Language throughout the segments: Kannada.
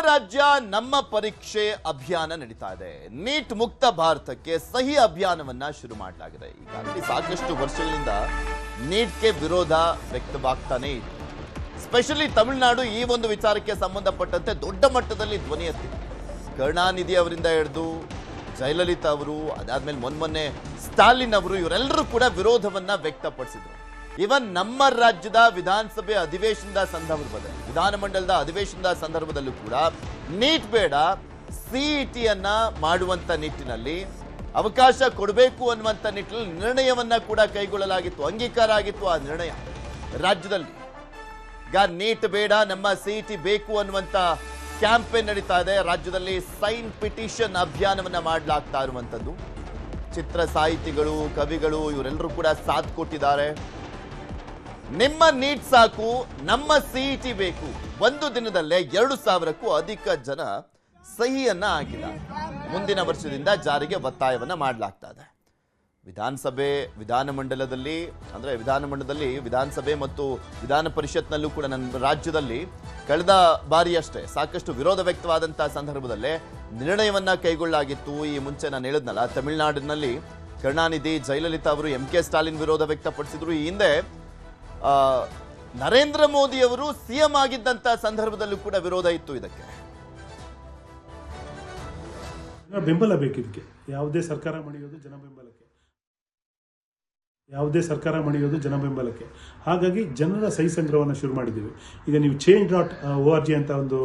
ರಾಜ್ಯ ನಮ್ಮ ಪರೀಕ್ಷೆ ಅಭಿಯಾನ ನಡೀತಾ ಇದೆ. ನೀಟ್ ಮುಕ್ತ ಭಾರತಕ್ಕೆ ಸಹಿ ಅಭಿಯಾನವನ್ನ ಶುರು ಮಾಡಲಾಗಿದೆ. ಈಗಾಗಲೇ ಸಾಕಷ್ಟು ವರ್ಷಗಳಿಂದ ನೀಟ್ಗೆ ವಿರೋಧ ವ್ಯಕ್ತವಾಗ್ತಾನೆ ಇದೆ. ಸ್ಪೆಷಲಿ ತಮಿಳುನಾಡು ಈ ಒಂದು ವಿಚಾರಕ್ಕೆ ಸಂಬಂಧಪಟ್ಟಂತೆ ದೊಡ್ಡ ಮಟ್ಟದಲ್ಲಿ ಧ್ವನಿ ಎತ್ತಿದೆ. ಕರುಣಾನಿಧಿ ಅವರಿಂದ ಹಿಡಿದು ಜಯಲಲಿತಾ ಅವರು, ಅದಾದ್ಮೇಲೆ ಮೊನ್ನೆ ಸ್ಟಾಲಿನ್ ಅವರು, ಇವರೆಲ್ಲರೂ ಕೂಡ ವಿರೋಧವನ್ನ ವ್ಯಕ್ತಪಡಿಸಿದ್ರು. ಇವನ್ ನಮ್ಮ ರಾಜ್ಯದ ವಿಧಾನಸಭೆ ಅಧಿವೇಶನದ ಸಂದರ್ಭದಲ್ಲಿ, ವಿಧಾನಮಂಡಲದ ಅಧಿವೇಶನದ ಸಂದರ್ಭದಲ್ಲೂ ಕೂಡ ನೀಟ್ ಬೇಡ, ಸಿಇಟಿಯನ್ನ ಮಾಡುವಂತ ನಿಟ್ಟಿನಲ್ಲಿ ಅವಕಾಶ ಕೊಡಬೇಕು ಅನ್ನುವಂಥ ನಿಟ್ಟಿನಲ್ಲಿ ನಿರ್ಣಯವನ್ನ ಕೂಡ ಕೈಗೊಳ್ಳಲಾಗಿತ್ತು, ಅಂಗೀಕಾರ ಆಗಿತ್ತು. ಆ ನಿರ್ಣಯ ರಾಜ್ಯದಲ್ಲಿ ಈಗ ನೀಟ್ ಬೇಡ, ನಮ್ಮ ಸಿಇಟಿ ಬೇಕು ಅನ್ನುವಂಥ ಕ್ಯಾಂಪೇನ್ ನಡೀತಾ ಇದೆ. ರಾಜ್ಯದಲ್ಲಿ ಸೈನ್ ಪಿಟಿಷನ್ ಅಭಿಯಾನವನ್ನ ಮಾಡಲಾಗ್ತಾ ಇರುವಂಥದ್ದು. ಚಿತ್ರ ಸಾಹಿತಿಗಳು, ಕವಿಗಳು ಇವರೆಲ್ಲರೂ ಕೂಡ ಸಾಥ್ ಕೊಟ್ಟಿದ್ದಾರೆ. ನಿಮ್ಮ ನೀಟ್ ಸಾಕು, ನಮ್ಮ ಸಿಇಟಿ ಬೇಕು. ಒಂದು ದಿನದಲ್ಲೇ 2,000ಕ್ಕೂ ಅಧಿಕ ಜನ ಸಹಿಯನ್ನ ಹಾಕಿದ್ದಾರೆ. ಮುಂದಿನ ವರ್ಷದಿಂದ ಜಾರಿಗೆ ಒತ್ತಾಯವನ್ನ ಮಾಡಲಾಗ್ತಾ ಇದೆ. ವಿಧಾನಮಂಡಲದಲ್ಲಿ ವಿಧಾನಸಭೆ ಮತ್ತು ವಿಧಾನ ಪರಿಷತ್ನಲ್ಲೂ ಕೂಡ ನಮ್ಮ ರಾಜ್ಯದಲ್ಲಿ ಕಳೆದ ಬಾರಿಯಷ್ಟೇ ಸಾಕಷ್ಟು ವಿರೋಧ ವ್ಯಕ್ತವಾದಂತಹ ಸಂದರ್ಭದಲ್ಲೇ ನಿರ್ಣಯವನ್ನ ಕೈಗೊಳ್ಳಲಾಗಿತ್ತು. ಈ ಮುಂಚೆ ನಾನು ಹೇಳಿದ್ನಲ್ಲ, ತಮಿಳುನಾಡಿನಲ್ಲಿ ಕರುಣಾನಿಧಿ, ಜಯಲಲಿತಾ ಅವರು, MK ಸ್ಟಾಲಿನ್ ವಿರೋಧ ವ್ಯಕ್ತಪಡಿಸಿದ್ರು. ಈ ಹಿಂದೆ ನರೇಂದ್ರ ಮೋದಿ ಅವರು ಸಿಎಂ ಆಗಿದ್ದಂತ ಸಂದರ್ಭದಲ್ಲೂ ಕೂಡ ವಿರೋಧ ಇತ್ತು ಇದಕ್ಕೆ. ಬೆಂಬಲ ಬೇಕಿದಕ್ಕೆ. ಯಾವುದೇ ಸರ್ಕಾರ ಮಣಿಯೋದು ಜನ ಬೆಂಬಲಕ್ಕೆ. ಹಾಗಾಗಿ ಜನರ ಸಹಿ ಸಂಗ್ರಹವನ್ನು ಶುರು ಮಾಡಿದ್ದೀವಿ. ಈಗ ನೀವು change.org ಅಂತ ಒಂದು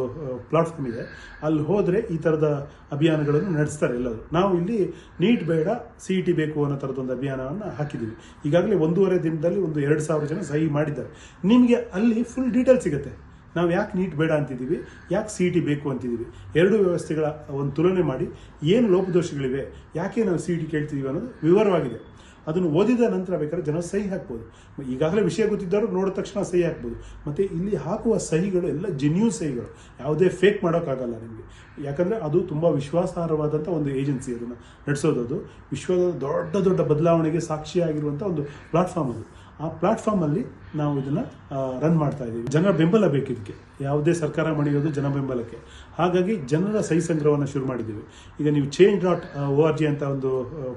ಪ್ಲಾಟ್ಫಾರ್ಮ್ ಇದೆ, ಅಲ್ಲಿ ಹೋದರೆ ಈ ಥರದ ಅಭಿಯಾನಗಳನ್ನು ನಡೆಸ್ತಾರೆ ಎಲ್ಲರೂ. ನಾವು ಇಲ್ಲಿ ನೀಟ್ ಬೇಡ, ಸಿಇಟಿ ಬೇಕು ಅನ್ನೋ ಥರದೊಂದು ಅಭಿಯಾನವನ್ನು ಹಾಕಿದ್ದೀವಿ. ಈಗಾಗಲೇ 1.5 ದಿನದಲ್ಲಿ 2,000 ಜನ ಸಹಿ ಮಾಡಿದ್ದಾರೆ. ನಿಮಗೆ ಅಲ್ಲಿ ಫುಲ್ ಡೀಟೇಲ್ ಸಿಗುತ್ತೆ. ನಾವು ಯಾಕೆ ನೀಟ್ ಬೇಡ ಅಂತಿದ್ದೀವಿ, ಯಾಕೆ ಸಿಇಟಿ ಬೇಕು ಅಂತಿದ್ದೀವಿ, ಎರಡು ವ್ಯವಸ್ಥೆಗಳ ಒಂದು ತುಲನೆ ಮಾಡಿ ಏನು ಲೋಪದೋಷಗಳಿವೆ, ಯಾಕೆ ನಾವು ಸಿಇಟಿ ಕೇಳ್ತಿದ್ದೀವಿ ಅನ್ನೋದು ವಿವರವಾಗಿದೆ. ಅದನ್ನು ಓದಿದ ನಂತರ ಬೇಕಾದ್ರೆ ಜನ ಸಹಿ ಹಾಕ್ಬೋದು. ಈಗಾಗಲೇ ವಿಷಯ ಗೊತ್ತಿದ್ದವರು ನೋಡಿದ ತಕ್ಷಣ ಸಹಿ ಹಾಕ್ಬೋದು. ಮತ್ತು ಇಲ್ಲಿ ಹಾಕುವ ಸಹಿಗಳು ಎಲ್ಲ ಜೆನ್ಯೂನ್ ಸಹಿಗಳು, ಯಾವುದೇ ಫೇಕ್ ಮಾಡೋಕ್ಕಾಗಲ್ಲ ನಿಮಗೆ. ಯಾಕಂದರೆ ಅದು ತುಂಬ ವಿಶ್ವಾಸಾರ್ಹವಾದಂಥ ಒಂದು ಏಜೆನ್ಸಿ ಅದನ್ನು ನಡೆಸೋದು. ಅದು ವಿಶ್ವದ ದೊಡ್ಡ ದೊಡ್ಡ ಬದಲಾವಣೆಗೆ ಸಾಕ್ಷಿಯಾಗಿರುವಂಥ ಒಂದು ಪ್ಲಾಟ್ಫಾರ್ಮ್ ಅದು. ಆ ಪ್ಲಾಟ್ಫಾರ್ಮಲ್ಲಿ ನಾವು ಇದನ್ನು ರನ್ ಮಾಡ್ತಾ ಇದ್ದೀವಿ. ಜನರ ಬೆಂಬಲ ಬೇಕಿದಕ್ಕೆ. ಯಾವುದೇ ಸರ್ಕಾರ ಮಣಿಯೋದು ಜನ ಬೆಂಬಲಕ್ಕೆ. ಹಾಗಾಗಿ ಜನರ ಸಹಿ ಸಂಗ್ರಹವನ್ನು ಶುರು ಮಾಡಿದ್ದೀವಿ. ಈಗ ನೀವು change.org ಅಂತ ಒಂದು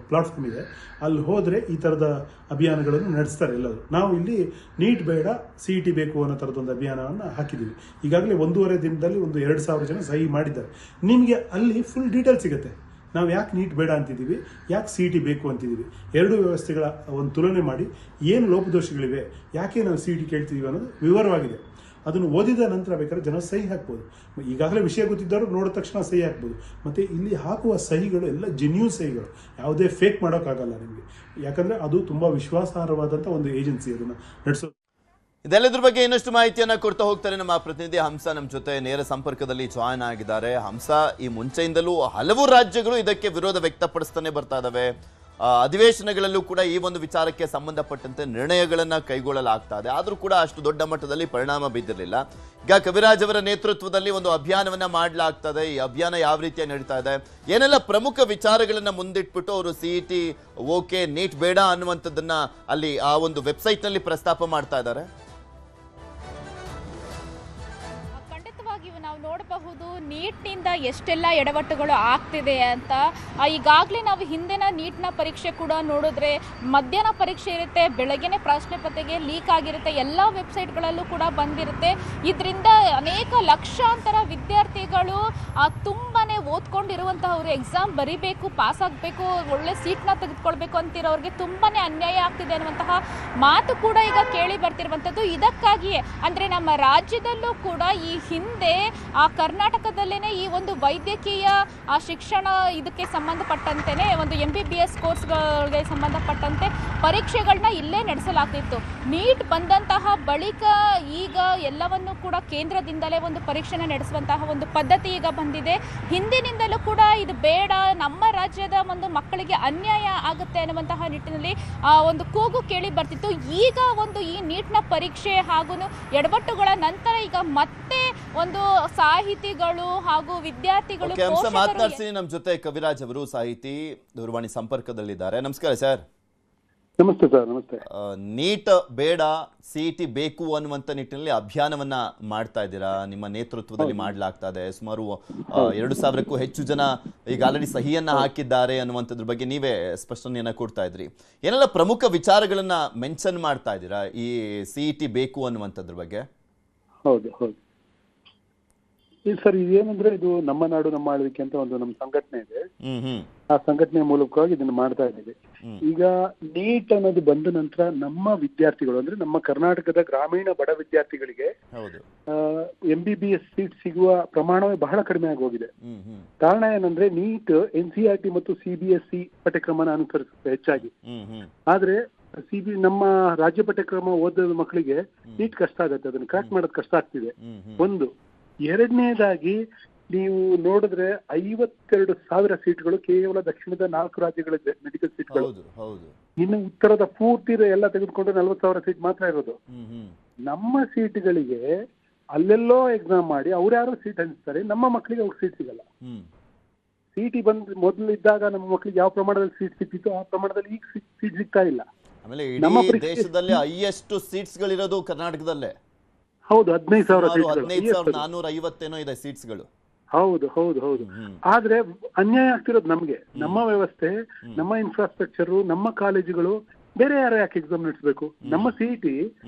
ಪ್ಲಾಟ್ಫಾರ್ಮ್ ಇದೆ, ಅಲ್ಲಿ ಹೋದರೆ ಈ ಥರದ ಅಭಿಯಾನಗಳನ್ನು ನಡೆಸ್ತಾರೆ ಎಲ್ಲರೂ. ನಾವು ಇಲ್ಲಿ ನೀಟ್ ಬೇಡ, ಸಿಇಟಿ ಬೇಕು ಅನ್ನೋ ಥರದೊಂದು ಅಭಿಯಾನವನ್ನು ಹಾಕಿದ್ದೀವಿ. ಈಗಾಗಲೇ 1.5 ದಿನದಲ್ಲಿ 2,000 ಜನ ಸಹಿ ಮಾಡಿದ್ದಾರೆ. ನಿಮಗೆ ಅಲ್ಲಿ ಫುಲ್ ಡೀಟೇಲ್ ಸಿಗುತ್ತೆ. ನಾವು ಯಾಕೆ ನೀಟ್ ಬೇಡ ಅಂತಿದ್ದೀವಿ, ಯಾಕೆ ಸಿಇಟಿ ಬೇಕು ಅಂತಿದ್ದೀವಿ, ಎರಡು ವ್ಯವಸ್ಥೆಗಳ ಒಂದು ತುಲನೆ ಮಾಡಿ ಏನು ಲೋಪದೋಷಗಳಿವೆ, ಯಾಕೆ ನಾವು ಸಿಇಟಿ ಕೇಳ್ತಿದ್ದೀವಿ ಅನ್ನೋದು ವಿವರವಾಗಿದೆ. ಅದನ್ನು ಓದಿದ ನಂತರ ಬೇಕಾದ್ರೆ ಜನ ಸಹಿ ಹಾಕ್ಬೋದು. ಈಗಾಗಲೇ ವಿಷಯ ಗೊತ್ತಿದ್ದವರು ನೋಡಿದ ತಕ್ಷಣ ಸಹಿ ಹಾಕ್ಬೋದು. ಮತ್ತು ಇಲ್ಲಿ ಹಾಕುವ ಸಹಿಗಳು ಎಲ್ಲ ಜೆನ್ಯೂನ್ ಸಹಿಗಳು, ಯಾವುದೇ ಫೇಕ್ ಮಾಡೋಕ್ಕಾಗಲ್ಲ ನಿಮಗೆ. ಯಾಕಂದರೆ ಅದು ತುಂಬ ವಿಶ್ವಾಸಾರ್ಹವಾದಂಥ ಒಂದು ಏಜೆನ್ಸಿ ಅದನ್ನು ನಡೆಸೋದು. ಇದೆಲ್ಲದ್ರ ಬಗ್ಗೆ ಇನ್ನಷ್ಟು ಮಾಹಿತಿಯನ್ನ ಕೊಡ್ತಾ ಹೋಗ್ತಾರೆ ನಮ್ಮ ಪ್ರತಿನಿಧಿ ಹಂಸ ನಮ್ಮ ಜೊತೆ ನೇರ ಸಂಪರ್ಕದಲ್ಲಿ ಜಾಯ್ನ್ ಆಗಿದ್ದಾರೆ. ಹಂಸ, ಈ ಮುಂಚೆಯಿಂದಲೂ ಹಲವು ರಾಜ್ಯಗಳು ಇದಕ್ಕೆ ವಿರೋಧ ವ್ಯಕ್ತಪಡಿಸ್ತಾನೆ ಬರ್ತಾ ಇದಾವೆ. ಅಧಿವೇಶನಗಳಲ್ಲೂ ಕೂಡ ಈ ಒಂದು ವಿಚಾರಕ್ಕೆ ಸಂಬಂಧಪಟ್ಟಂತೆ ನಿರ್ಣಯಗಳನ್ನ ಕೈಗೊಳ್ಳಲಾಗ್ತಾ ಇದೆ. ಆದರೂ ಕೂಡ ಅಷ್ಟು ದೊಡ್ಡ ಮಟ್ಟದಲ್ಲಿ ಪರಿಣಾಮ ಬೀದಿರಲಿಲ್ಲ. ಈಗ ಕವಿರಾಜ್ ಅವರ ನೇತೃತ್ವದಲ್ಲಿ ಒಂದು ಅಭಿಯಾನವನ್ನ ಮಾಡಲಾಗ್ತದೆ. ಈ ಅಭಿಯಾನ ಯಾವ ರೀತಿಯಾಗಿ ನಡೀತಾ ಇದೆ, ಏನೆಲ್ಲ ಪ್ರಮುಖ ವಿಚಾರಗಳನ್ನ ಮುಂದಿಟ್ಬಿಟ್ಟು ಅವರು ಸಿಇಟಿ ಓಕೆ, ನೀಟ್ ಬೇಡ ಅನ್ನುವಂಥದ್ದನ್ನ ಅಲ್ಲಿ ಆ ಒಂದು ವೆಬ್ಸೈಟ್ ನಲ್ಲಿ ಪ್ರಸ್ತಾಪ ಮಾಡ್ತಾ ಇದ್ದಾರೆ. ನಾವು ನೋಡಬಹುದು ನೀಟ್ನಿಂದ ಎಷ್ಟೆಲ್ಲ ಎಡವಟ್ಟುಗಳು ಆಗ್ತಿದೆ ಅಂತ. ಈಗಾಗಲೇ ನಾವು ಹಿಂದಿನ ನೀಟ್ನ ಪರೀಕ್ಷೆ ಕೂಡ ನೋಡಿದ್ರೆ ಮಧ್ಯಾಹ್ನ ಪರೀಕ್ಷೆ ಇರುತ್ತೆ, ಬೆಳಗ್ಗೆನೆ ಪ್ರಶ್ನೆ ಪತ್ರಿಕೆ ಲೀಕ್ ಆಗಿರುತ್ತೆ, ಎಲ್ಲ ವೆಬ್ಸೈಟ್ಗಳಲ್ಲೂ ಕೂಡ ಬಂದಿರುತ್ತೆ. ಇದರಿಂದ ಅನೇಕ ಲಕ್ಷಾಂತರ ವಿದ್ಯಾರ್ಥಿಗಳು ತುಂಬಾ ಓದ್ಕೊಂಡಿರುವಂಥವ್ರು ಎಕ್ಸಾಮ್ ಬರಿಬೇಕು, ಪಾಸ್ ಆಗಬೇಕು, ಒಳ್ಳೆ ಸೀಟ್ನ ತೆಗೆದುಕೊಳ್ಬೇಕು ಅಂತಿರೋರಿಗೆ ತುಂಬಾ ಅನ್ಯಾಯ ಆಗ್ತಿದೆ ಅನ್ನುವಂತಹ ಮಾತು ಕೂಡ ಈಗ ಕೇಳಿ ಬರ್ತಿರುವಂಥದ್ದು. ಇದಕ್ಕಾಗಿಯೇ ಅಂದರೆ ನಮ್ಮ ರಾಜ್ಯದಲ್ಲೂ ಕೂಡ ಈ ಹಿಂದೆ ಕರ್ನಾಟಕದಲ್ಲೇನೆ ಈ ಒಂದು ವೈದ್ಯಕೀಯ ಶಿಕ್ಷಣ ಇದಕ್ಕೆ ಸಂಬಂಧಪಟ್ಟಂತೆಯೇ ಒಂದು MBBS ಕೋರ್ಸ್ಗಳಿಗೆ ಸಂಬಂಧಪಟ್ಟಂತೆ ಪರೀಕ್ಷೆಗಳನ್ನ ಇಲ್ಲೇ ನಡೆಸಲಾಗ್ತಿತ್ತು. ನೀಟ್ ಬಂದಂತಹ ಬಳಿಕ ಈಗ ಎಲ್ಲವನ್ನು ಕೂಡ ಕೇಂದ್ರದಿಂದಲೇ ಒಂದು ಪರೀಕ್ಷೆನ ನಡೆಸುವಂತಹ ಒಂದು ಪದ್ಧತಿ ಈಗ ಬಂದಿದೆ. ಹಿಂದಿನಿಂದಲೂ ಕೂಡ ಇದು ಬೇಡ, ನಮ್ಮ ರಾಜ್ಯದ ಒಂದು ಮಕ್ಕಳಿಗೆ ಅನ್ಯಾಯ ಆಗುತ್ತೆ ಅನ್ನುವಂತಹ ನಿಟ್ಟಿನಲ್ಲಿ ಒಂದು ಕೂಗು ಕೇಳಿ ಬರ್ತಿತ್ತು. ಈಗ ಒಂದು ಈ ನೀಟ್ನ ಪರೀಕ್ಷೆ ಹಾಗೂ ಎಡವಟ್ಟುಗಳ ನಂತರ ಈಗ ಮತ್ತೆ ಒಂದು ಸಾಹಿತಿಗಳು ಹಾಗೂ ವಿದ್ಯಾರ್ಥಿಗಳು ಮಾತನಾಡ್ತೀನಿ ನಮ್ಮ ಜೊತೆ ಕವಿರಾಜ್ ಅವರು, ಸಾಹಿತಿ, ದೂರವಾಣಿ ಸಂಪರ್ಕದಲ್ಲಿದ್ದಾರೆ. ನಮಸ್ಕಾರ ಸರ್. ನಮಸ್ತೆ ಸರ್. ನಮಸ್ತೆ. ನೀಟ್ ಬೇಡ, ಸಿಇಟಿ ಬೇಕು ಅನ್ನುವಂಥ ನಿಟ್ಟಿನಲ್ಲಿ ಅಭಿಯಾನವನ್ನ ಮಾಡ್ತಾ ಇದ್ದೀರಾ, ನಿಮ್ಮ ನೇತೃತ್ವದಲ್ಲಿ ಮಾಡಲಾಗ್ತಾ ಇದೆ. ಸುಮಾರು 2,000ಕ್ಕೂ ಹೆಚ್ಚು ಜನ ಈಗ ಆಲ್ರೆಡಿ ಸಹಿಯನ್ನ ಹಾಕಿದ್ದಾರೆ ಅನ್ನುವಂಥದ್ರ ಬಗ್ಗೆ ನೀವೇ ಸ್ಪಷ್ಟನೆಯನ್ನ ಕೊಡ್ತಾ ಇದ್ರಿ. ಏನೆಲ್ಲ ಪ್ರಮುಖ ವಿಚಾರಗಳನ್ನ ಮೆನ್ಷನ್ ಮಾಡ್ತಾ ಇದ್ದೀರಾ ಈ ಸಿಇಟಿ ಬೇಕು ಅನ್ನುವಂಥದ್ರ ಬಗ್ಗೆ? ಹೌದು ಹೌದು ಸರ್, ಇದೇನಂದ್ರೆ ಇದು ನಮ್ಮ ನಾಡು ನಮ್ಮ ಆಳ್ವಿಕೆ ಅಂತ ಒಂದು ನಮ್ಮ ಸಂಘಟನೆ ಇದೆ. ಆ ಸಂಘಟನೆಯ ಮೂಲಕವಾಗಿ ಇದನ್ನ ಮಾಡ್ತಾ ಇದ್ದೀವಿ. ಈಗ ನೀಟ್ ಅನ್ನೋದು ಬಂದ ನಂತರ ನಮ್ಮ ವಿದ್ಯಾರ್ಥಿಗಳು ಅಂದ್ರೆ ನಮ್ಮ ಕರ್ನಾಟಕದ ಗ್ರಾಮೀಣ ಬಡ ವಿದ್ಯಾರ್ಥಿಗಳಿಗೆ MBBS ಸೀಟ್ ಸಿಗುವ ಪ್ರಮಾಣವೇ ಬಹಳ ಕಡಿಮೆ ಆಗಿ ಹೋಗಿದೆ. ಕಾರಣ ಏನಂದ್ರೆ ನೀಟ್ NCERT ಮತ್ತು CBSE ಪಠ್ಯಕ್ರಮನ ಅನುಸರಿಸುತ್ತೆ ಹೆಚ್ಚಾಗಿ. ಆದ್ರೆ ನಮ್ಮ ರಾಜ್ಯ ಪಠ್ಯಕ್ರಮ ಓದೋ ಮಕ್ಕಳಿಗೆ ನೀಟ್ ಕಷ್ಟ ಆಗುತ್ತೆ, ಅದನ್ನ ಕ್ರಾಕ್ ಮಾಡೋದು ಕಷ್ಟ ಆಗ್ತಿದೆ. ಒಂದು. ಎರಡನೇದಾಗಿ ನೀವು ನೋಡಿದ್ರೆ 52,000 ಸೀಟ್ಗಳು ಕೇವಲ ದಕ್ಷಿಣದ 4 ರಾಜ್ಯಗಳ ಮೆಡಿಕಲ್ ಸೀಟ್ಗಳು. ಇನ್ನು ಉತ್ತರದ ಪೂರ್ತಿ ಎಲ್ಲ ತೆಗೆದುಕೊಂಡು 40,000 ಸೀಟ್ ಮಾತ್ರ ಇರೋದು. ನಮ್ಮ ಸೀಟ್ಗಳಿಗೆ ಅಲ್ಲೆಲ್ಲೋ ಎಕ್ಸಾಮ್ ಮಾಡಿ ಅವ್ರ್ಯಾರೋ ಸೀಟ್ ಹಂಚ್ತಾರೆ, ನಮ್ಮ ಮಕ್ಕಳಿಗೆ ಅವ್ರಿಗೆ ಸೀಟ್ ಸಿಗಲ್ಲ. ಸಿಟಿ ಮೊದಲು ಇದ್ದಾಗ ನಮ್ಮ ಮಕ್ಕಳಿಗೆ ಯಾವ ಪ್ರಮಾಣದಲ್ಲಿ ಸೀಟ್ ಸಿಕ್ತಿತ್ತು ಆ ಪ್ರಮಾಣದಲ್ಲಿ ಈಗ ಸೀಟ್ ಸಿಗ್ತಾ ಇಲ್ಲ. ಆಮೇಲೆ ಇಡೀ ದೇಶದಲ್ಲಿ ಹೈಯೆಸ್ಟ್ ಸೀಟ್ಸ್ ಗಳಿರೋದು ಕರ್ನಾಟಕದಲ್ಲೇ. ಹೌದು, 15,000 15,450 ಇದೆ ಸೀಟ್ಸ್ಗಳು. ಹೌದು ಹೌದು ಹೌದು. ಆದ್ರೆ ಅನ್ಯಾಯ ಆಗ್ತಿರೋದು ನಮ್ಗೆ. ನಮ್ಮ ವ್ಯವಸ್ಥೆ, ನಮ್ಮ ಇನ್ಫ್ರಾಸ್ಟ್ರಕ್ಚರ್, ನಮ್ಮ ಕಾಲೇಜುಗಳು ಬೇರೆ ಯಾರು ಯಾಕೆ ಎಕ್ಸಾಮ್ ನಡೆಸಬೇಕು? ನಮ್ಮ ಸಿಇಟಿ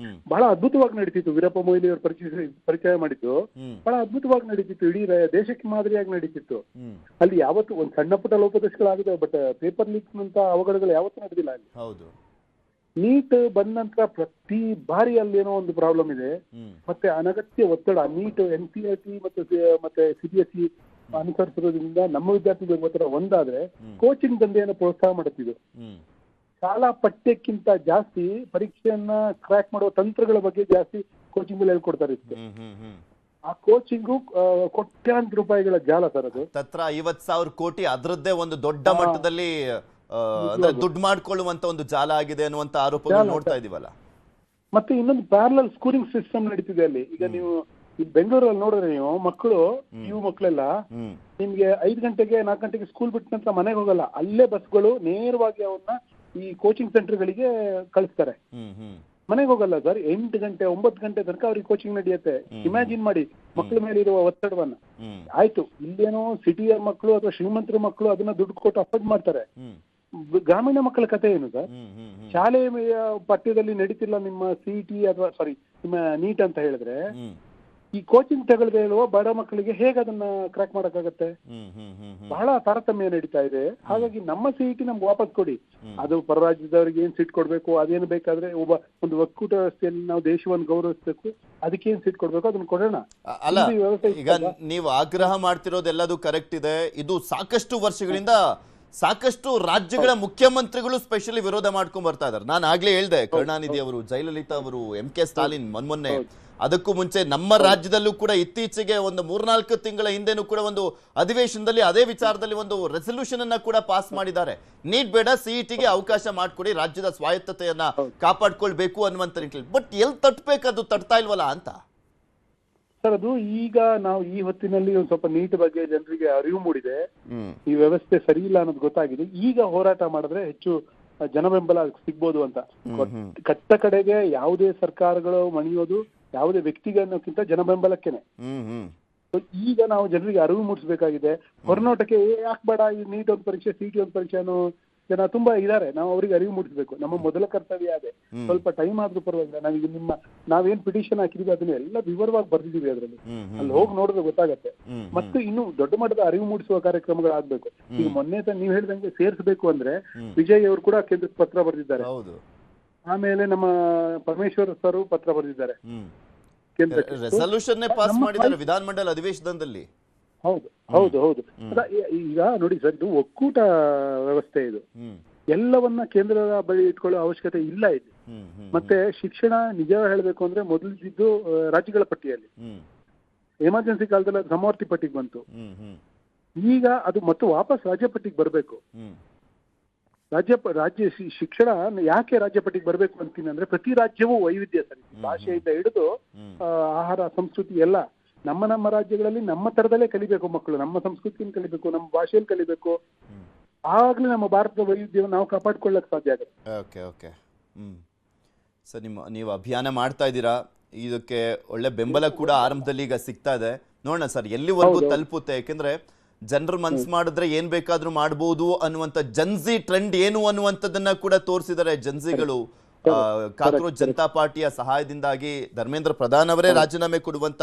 ಬಹಳ ಅದ್ಭುತವಾಗಿ ನಡೀತಿತ್ತು. ವೀರಪ್ಪ ಮೊಯ್ಲಿ ಅವರು ಪರಿಚಯ ಮಾಡಿದ್ದು ಬಹಳ ಅದ್ಭುತವಾಗಿ ನಡೀತಿತ್ತು, ಇಡೀ ದೇಶಕ್ಕೆ ಮಾದರಿಯಾಗಿ ನಡೀತಿತ್ತು. ಅಲ್ಲಿ ಯಾವತ್ತು ಒಂದ್ ಸಣ್ಣ ಪುಟ್ಟ ಲೋಪದೋಷಗಳಾಗಿದೆ, ಬಟ್ ಪೇಪರ್ ಲೀಕ್ ನಂತ ಅವಘಡಗಳು ಯಾವತ್ತೂ ನಡೆದಿಲ್ಲ ಅಲ್ಲಿ. ನೀಟ್ ಬಂದ ನಂತರ ಪ್ರತಿ ಬಾರಿ ಅಲ್ಲಿ ಏನೋ ಒಂದು ಪ್ರಾಬ್ಲಮ್ ಇದೆ. ಮತ್ತೆ ಅನಗತ್ಯ ಒತ್ತಡ ನೀಟ್ NCERT ಮತ್ತೆ CBSE ಅನುಸರಿಸಿರೋದ್ರಿಂದ ನಮ್ಮ ವಿದ್ಯಾರ್ಥಿಗಳಿಗೆ ಒತ್ತಡ ಒಂದಾದ್ರೆ ಕೋಚಿಂಗ್ ದಂಧೆಯನ್ನು ಪ್ರೋತ್ಸಾಹ ಮಾಡುತ್ತಿದ್ದು. ಶಾಲಾ ಪಠ್ಯಕ್ಕಿಂತ ಜಾಸ್ತಿ ಪರೀಕ್ಷೆಯನ್ನ ಕ್ರ್ಯಾಕ್ ಮಾಡುವ ತಂತ್ರಗಳ ಬಗ್ಗೆ ಜಾಸ್ತಿ ಕೋಚಿಂಗ್ ಅಲ್ಲಿ ಹೇಳ್ಕೊಡ್ತಾರೆ. ಆ ಕೋಚಿಂಗು ಕೋಟ್ಯಾಂತರ ರೂಪಾಯಿಗಳ ಜಾಲ ಸರ್ ಅದು. 50,000 ಕೋಟಿ ಅದರದ್ದೇ ಒಂದು ದೊಡ್ಡ ಮಟ್ಟದಲ್ಲಿ ದುಡ್ಡು ಮಾಡ್ಕೊಳ್ಳುವಂತ ಒಂದು ಜಾಲ ಆಗಿದೆ ಅನ್ನುವಂತ ಆರೋಪಗಳು ನೋಡ್ತಾ ಇದೀವಲ್ಲ. ಮತ್ತೆ ಇನ್ನೊಂದು ಪ್ಯಾರಲಲ್ ಸ್ಕೂಲಿಂಗ್ ಸಿಸ್ಟಮ್ ನಡೀತಿದೆ ಅಲ್ಲಿ. ಈಗ ನೀವು ಈ ಬೆಂಗಳೂರಲ್ಲಿ ನೋಡಿದ್ರೆ ನೀವು ಮಕ್ಕಳು ಇವು ಮಕ್ಕಳೆಲ್ಲ ನಿಮ್ಗೆ 5 ಗಂಟೆಗೆ 4 ಗಂಟೆಗೆ ಸ್ಕೂಲ್ ಬಿಟ್ಟ ನಂತರ ಮನೆಗೆ ಹೋಗಲ್ಲ, ಅಲ್ಲೇ ಬಸ್ಗಳು ನೇರವಾಗಿ ಅವನ್ನ ಈ ಕೋಚಿಂಗ್ ಸೆಂಟರ್ ಗಳಿಗೆ ಕಳಿಸ್ತಾರೆ. ಮನೆಗೆ ಹೋಗಲ್ಲ ಸರ್. 8 ಗಂಟೆ 9 ಗಂಟೆ ತನಕ ಅವ್ರಿಗೆ ಕೋಚಿಂಗ್ ನಡೆಯುತ್ತೆ. ಇಮ್ಯಾಜಿನ್ ಮಾಡಿ ಮಕ್ಕಳ ಮೇಲೆ ಇರುವ ಒತ್ತಡವನ್ನ. ಆಯ್ತು, ಇಲ್ಲೇನೋ ಸಿಟಿಯ ಮಕ್ಕಳು ಅಥವಾ ಶ್ರೀಮಂತರ ಮಕ್ಕಳು ಅದನ್ನ ದುಡ್ಡು ಕೊಟ್ಟು ಅಫೋರ್ಡ್ ಮಾಡ್ತಾರೆ. ಗ್ರಾಮೀಣ ಮಕ್ಕಳ ಕಥೆ ಏನು ಸರ್? ಶಾಲೆಯ ಪಠ್ಯದಲ್ಲಿ ನಡೀತಿಲ್ಲ ನಿಮ್ಮ ಸಿಇಟಿ ಅಥವಾ ನಿಮ್ಮ ನೀಟ್ ಅಂತ ಹೇಳಿದ್ರೆ ಈ ಕೋಚಿಂಗ್ ತಗೊಳ್ಳದೆ ಇರುವ ಬಡ ಮಕ್ಕಳಿಗೆ ಹೇಗೆ ಅದನ್ನ ಕ್ರ್ಯಾಕ್ ಮಾಡಕ್ಕಾಗತ್ತೆ? ಬಹಳ ತಾರತಮ್ಯ ನಡೀತಾ ಇದೆ. ಹಾಗಾಗಿ ನಮ್ಮ ಸಿಇಟಿ ನಮ್ಗೆ ವಾಪಸ್ ಕೊಡಿ. ಅದು ಪರ ರಾಜ್ಯದವರಿಗೆ ಏನ್ ಸೀಟ್ ಕೊಡ್ಬೇಕು, ಅದೇನು ಬೇಕಾದ್ರೆ ಒಂದು ಒಕ್ಕೂಟ ವ್ಯವಸ್ಥೆಯಲ್ಲಿ ನಾವು ದೇಶವನ್ನು ಗೌರವಿಸಬೇಕು, ಅದಕ್ಕೆ ಏನ್ ಸೀಟ್ ಕೊಡ್ಬೇಕು ಅದನ್ನ ಕೊಡೋಣ. ಅಲ್ಲ, ಈಗ ನೀವು ಆಗ್ರಹ ಮಾಡ್ತಿರೋದೆಲ್ಲದು ಕರೆಕ್ಟ್ ಇದೆ. ಇದು ಸಾಕಷ್ಟು ವರ್ಷಗಳಿಂದ ಸಾಕಷ್ಟು ರಾಜ್ಯಗಳ ಮುಖ್ಯಮಂತ್ರಿಗಳು ಸ್ಪೆಷಲಿ ವಿರೋಧ ಮಾಡ್ಕೊಂಡ್ ಬರ್ತಾ ಇದ್ದಾರೆ. ನಾನು ಆಗ್ಲೇ ಹೇಳ್ದೆ, ಕರುಣಾನಿಧಿ ಅವರು, ಜಯಲಲಿತಾ ಅವರು, MK ಸ್ಟಾಲಿನ್ ಮೊನ್ನೆ, ಅದಕ್ಕೂ ಮುಂಚೆ ನಮ್ಮ ರಾಜ್ಯದಲ್ಲೂ ಕೂಡ ಇತ್ತೀಚೆಗೆ ಒಂದು 3-4 ತಿಂಗಳ ಹಿಂದೆನೂ ಕೂಡ ಒಂದು ಅಧಿವೇಶನದಲ್ಲಿ ಅದೇ ವಿಚಾರದಲ್ಲಿ ಒಂದು ರೆಸಲ್ಯೂಷನ್ ಅನ್ನ ಕೂಡ ಪಾಸ್ ಮಾಡಿದ್ದಾರೆ. ನೀಟ್ ಬೇಡ, ಸಿಇಟಿಗೆ ಅವಕಾಶ ಮಾಡಿಕೊಡಿ, ರಾಜ್ಯದ ಸ್ವಾಯತ್ತತೆಯನ್ನ ಕಾಪಾಡ್ಕೊಳ್ಬೇಕು ಅನ್ನುವಂತ ನಿಟ್ಟಿನಲ್ಲಿ. ಬಟ್ ಎಲ್ಲಿ ತಟ್ಟಬೇಕು, ಅದು ತಟ್ತಾ ಇಲ್ವಲ್ಲ ಅಂತ ಸರ್. ಅದು ಈಗ ನಾವು ಈ ಹೊತ್ತಿನಲ್ಲಿ ಒಂದು ಸ್ವಲ್ಪ ನೀಟ್ ಬಗ್ಗೆ ಜನರಿಗೆ ಅರಿವು ಮೂಡಿದೆ, ಈ ವ್ಯವಸ್ಥೆ ಸರಿ ಇಲ್ಲ ಅನ್ನೋದು ಗೊತ್ತಾಗಿದೆ. ಈಗ ಹೋರಾಟ ಮಾಡಿದ್ರೆ ಹೆಚ್ಚು ಜನ ಬೆಂಬಲ ಸಿಗ್ಬೋದು ಅಂತ. ಕಟ್ಟ ಕಡೆಗೆ ಯಾವುದೇ ಸರ್ಕಾರಗಳು ಮಣಿಯೋದು ಯಾವುದೇ ವ್ಯಕ್ತಿಗನ್ನೋಕ್ಕಿಂತ ಜನ ಬೆಂಬಲಕ್ಕೇನೆ. ಈಗ ನಾವು ಜನರಿಗೆ ಅರಿವು ಮೂಡಿಸಬೇಕಾಗಿದೆ. ಹೊರನೋಟಕ್ಕೆ ಯಾಕೆ ಬೇಡ ಈ ನೀಟ್ ಒಂದು ಪರೀಕ್ಷೆ, ಸಿಇಟಿ ಒಂದು ಪರೀಕ್ಷೆ ಅನ್ನೋ ಜನ ತುಂಬಾ ಇದ್ದಾರೆ. ನಾವು ಅವರಿಗೆ ಅರಿವು ಮೂಡಿಸಬೇಕು. ನಮ್ಮ ಮೊದಲ ಕರ್ತವ್ಯ ಅದೇ. ಸ್ವಲ್ಪ ಟೈಮ್ ಆದ್ರೂ ಪರವಾಗಿಲ್ಲ. ನಾವೀಗ ನಾವೇನ್ ಪಿಟಿಷನ್ ಹಾಕಿದೀವಿ ಅದನ್ನ ಎಲ್ಲ ವಿವರವಾಗಿ ಬರ್ದಿದೀವಿ ಅದರಲ್ಲಿ. ಅಲ್ಲಿ ಹೋಗಿ ನೋಡಿದ್ರೆ ಗೊತ್ತಾಗತ್ತೆ. ಮತ್ತು ಇನ್ನು ದೊಡ್ಡ ಮಟ್ಟದ ಅರಿವು ಮೂಡಿಸುವ ಕಾರ್ಯಕ್ರಮಗಳಾಗಬೇಕು. ಈಗ ಮೊನ್ನೆ ನೀವ್ ಹೇಳ್ದಂಗೆ ಸೇರಿಸಬೇಕು ಅಂದ್ರೆ ವಿಜಯ್ ಅವರು ಕೂಡ ಕೇಂದ್ರಕ್ಕೆ ಪತ್ರ ಬರೆದಿದ್ದಾರೆ. ಆಮೇಲೆ ನಮ್ಮ ಪರಮೇಶ್ವರ್ ಸರ್ ಪತ್ರ ಬರೆದಿದ್ದಾರೆ ಕೇಂದ್ರಕ್ಕೆ. ರೆಸಲ್ಯೂಷನ್ ಪಾಸ್ ಮಾಡಿದ್ದಾರೆ ವಿಧಾನಮಂಡಲ ಅಧಿವೇಶನದಲ್ಲಿ. ಹೌದು ಹೌದು ಹೌದು. ಈಗ ನೋಡಿ ಸರ್, ಇದು ಒಕ್ಕೂಟ ವ್ಯವಸ್ಥೆ. ಇದು ಎಲ್ಲವನ್ನ ಕೇಂದ್ರದ ಬಳಿ ಇಟ್ಕೊಳ್ಳೋ ಅವಶ್ಯಕತೆ ಇಲ್ಲ ಇಲ್ಲಿ. ಮತ್ತೆ ಶಿಕ್ಷಣ ನಿಜ ಹೇಳ್ಬೇಕು ಅಂದ್ರೆ ಮೊದಲಿದ್ದು ರಾಜ್ಯಗಳ ಪಟ್ಟಿಯಲ್ಲಿ, ಎಮರ್ಜೆನ್ಸಿ ಕಾಲದಲ್ಲಿ ಅದು ಸಮವರ್ತಿ ಪಟ್ಟಿಗೆ ಬಂತು. ಈಗ ಅದು ಮತ್ತು ವಾಪಸ್ ರಾಜ್ಯ ಪಟ್ಟಿಗೆ ಬರಬೇಕು. ರಾಜ್ಯ ಶಿಕ್ಷಣ ಯಾಕೆ ರಾಜ್ಯ ಪಟ್ಟಿಗೆ ಬರಬೇಕು ಅಂತೀನಿ ಅಂದ್ರೆ ಪ್ರತಿ ರಾಜ್ಯವೂ ವೈವಿಧ್ಯ ಸರಿ, ಭಾಷೆಯಿಂದ ಹಿಡಿದು ಆಹಾರ ಸಂಸ್ಕೃತಿ ಎಲ್ಲ ನಮ್ಮ ರಾಜ್ಯಗಳಲ್ಲಿ ನಮ್ಮ ತರದಲ್ಲೇ ಕಲಿಬೇಕು ಮಕ್ಕಳು. ನಮ್ಮ ಸಂಸ್ಕೃತಿಯನ್ನು ಕಲಿಬೇಕು, ನಮ್ಮ ಭಾಷೆಯಲ್ಲಿ ಕಲಿಬೇಕು. ಆಗ್ಲೇ ನಮ್ಮ ಭಾರತದ ವೈವಿಧ್ಯವನ್ನು ನಾವು ಕಾಪಾಡ್ಕೊಳ್ಳಕ್ ಸಾಧ್ಯ ಆಗುತ್ತೆ. ಸರ್ ನೀವು ಅಭಿಯಾನ ಮಾಡ್ತಾ ಇದ್ದೀರಾ, ಇದಕ್ಕೆ ಒಳ್ಳೆ ಬೆಂಬಲ ಕೂಡ ಆರಂಭದಲ್ಲಿ ಈಗ ಸಿಗ್ತಾ ಇದೆ. ನೋಡೋಣ ಸರ್ ಎಲ್ಲಿವರೆಗೂ ತಲುಪುತ್ತೆ, ಯಾಕೆಂದ್ರೆ ಜನರು ಮನ್ಸು ಮಾಡಿದ್ರೆ ಏನ್ ಬೇಕಾದ್ರೂ ಮಾಡಬಹುದು ಅನ್ನುವಂತ ಜನ್ಜಿ ಟ್ರೆಂಡ್ ಏನು ಅನ್ನುವಂಥದ್ದನ್ನ ಕೂಡ ತೋರಿಸಿದ್ದಾರೆ ಜನ್ಜಿಗಳು. ಕಾಕ್ರೋಚ್ ಜನತಾ ಪಾರ್ಟಿಯ ಸಹಾಯದಿಂದಾಗಿ ಧರ್ಮೇಂದ್ರ ಪ್ರಧಾನ್ ಅವರೇ ರಾಜೀನಾಮೆ ಕೊಡುವಂತ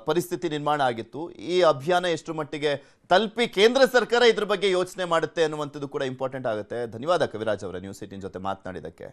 ಪರಿಸ್ಥಿತಿ ನಿರ್ಮಾಣ ಆಗಿತ್ತು. ಈ ಅಭಿಯಾನ ಎಷ್ಟು ಮಟ್ಟಿಗೆ ತಲುಪಿ ಕೇಂದ್ರ ಸರ್ಕಾರ ಇದ್ರ ಬಗ್ಗೆ ಯೋಚನೆ ಮಾಡುತ್ತೆ ಅನ್ನುವಂಥದ್ದು ಕೂಡ ಇಂಪಾರ್ಟೆಂಟ್ ಆಗುತ್ತೆ. ಧನ್ಯವಾದ ಕವಿರಾಜ್ ಅವರೇ ನ್ಯೂಸ್ 18 ಜೊತೆ ಮಾತನಾಡಿದಕ್ಕೆ.